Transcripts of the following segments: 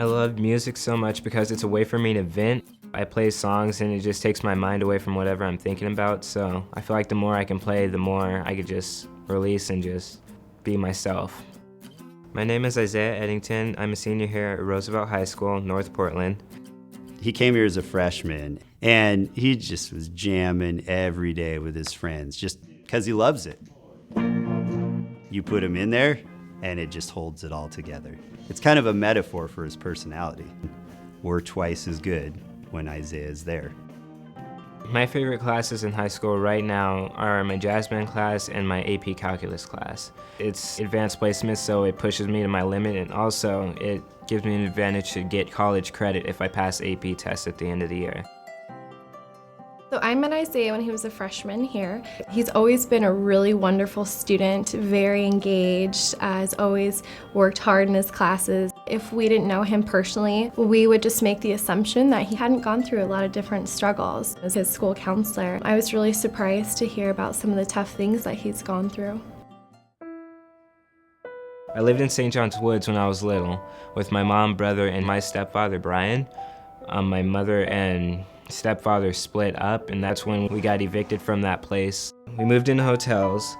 love music so much because it's a way for me to vent. I play songs and it just takes my mind away from whatever I'm thinking about, so I feel like the more I can play, the more I could just release and just be myself. My name is Isaiah Eddington. I'm a senior here at Roosevelt High School, North Portland. He came here as a freshman, and he just was jamming every day with his friends, just because he loves it. You put him in there, and it just holds it all together. It's kind of a metaphor for his personality. We're twice as good when Isaiah's there. My favorite classes in high school right now are my jazz band class and my AP calculus class. It's advanced placement, so it pushes me to my limit, and also it gives me an advantage to get college credit if I pass AP tests at the end of the year. So I met Isaiah when he was a freshman here. He's always been a really wonderful student, very engaged, has always worked hard in his classes. If we didn't know him personally, we would just make the assumption that he hadn't gone through a lot of different struggles. As his school counselor, I was really surprised to hear about some of the tough things that he's gone through. I lived in St. John's Woods when I was little with my mom, brother, and my stepfather, Brian. My mother and stepfather split up, and that's when we got evicted from that place. We moved into hotels,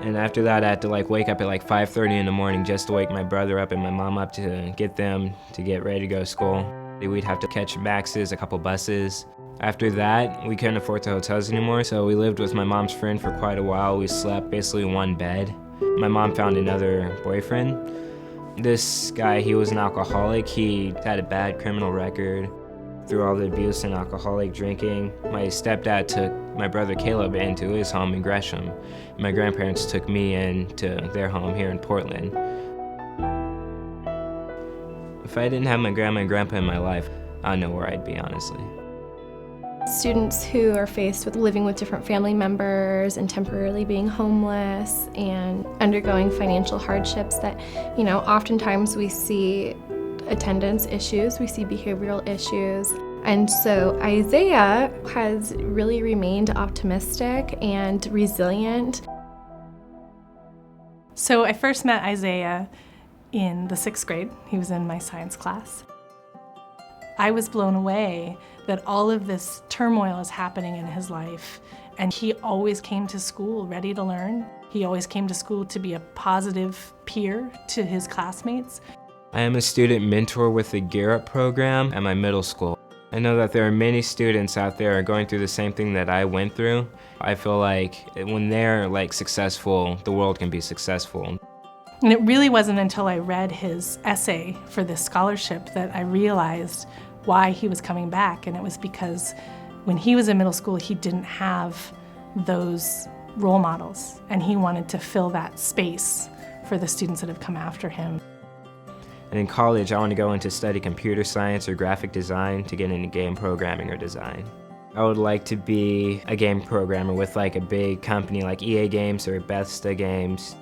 and after that I had to wake up at 5:30 in the morning just to wake my brother up and my mom up to get them to get ready to go to school. We'd have to catch Maxes, a couple buses. After that, we couldn't afford the hotels anymore, so we lived with my mom's friend for quite a while. We slept basically in one bed. My mom found another boyfriend. This guy, he was an alcoholic. He had a bad criminal record. Through all the abuse and alcoholic drinking, my stepdad took my brother Caleb into his home in Gresham. My grandparents took me into their home here in Portland. If I didn't have my grandma and grandpa in my life, I don't know where I'd be, honestly. Students who are faced with living with different family members and temporarily being homeless and undergoing financial hardships that, oftentimes we see attendance issues, we see behavioral issues. And so Isaiah has really remained optimistic and resilient. So I first met Isaiah in the 6th grade. He was in my science class. I was blown away that all of this turmoil is happening in his life, and he always came to school ready to learn. He always came to school to be a positive peer to his classmates. I am a student mentor with the Gear Up program at my middle school. I know that there are many students out there going through the same thing that I went through. I feel like when they're successful, the world can be successful. And it really wasn't until I read his essay for this scholarship that I realized why he was coming back, and it was because when he was in middle school, he didn't have those role models, and he wanted to fill that space for the students that have come after him. And in college, I want to go into study computer science or graphic design to get into game programming or design. I would like to be a game programmer with a big company like EA Games or Bethesda Games.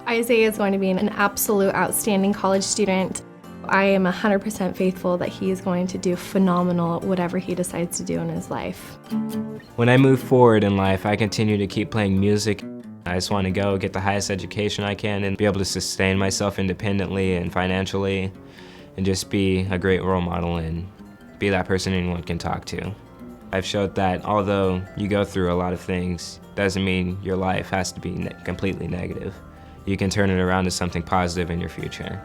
Isaiah is going to be an absolute outstanding college student. I am 100% faithful that he is going to do phenomenal whatever he decides to do in his life. When I move forward in life, I continue to keep playing music. I just want to go get the highest education I can and be able to sustain myself independently and financially and just be a great role model and be that person anyone can talk to. I've showed that although you go through a lot of things, doesn't mean your life has to be completely negative. You can turn it around to something positive in your future.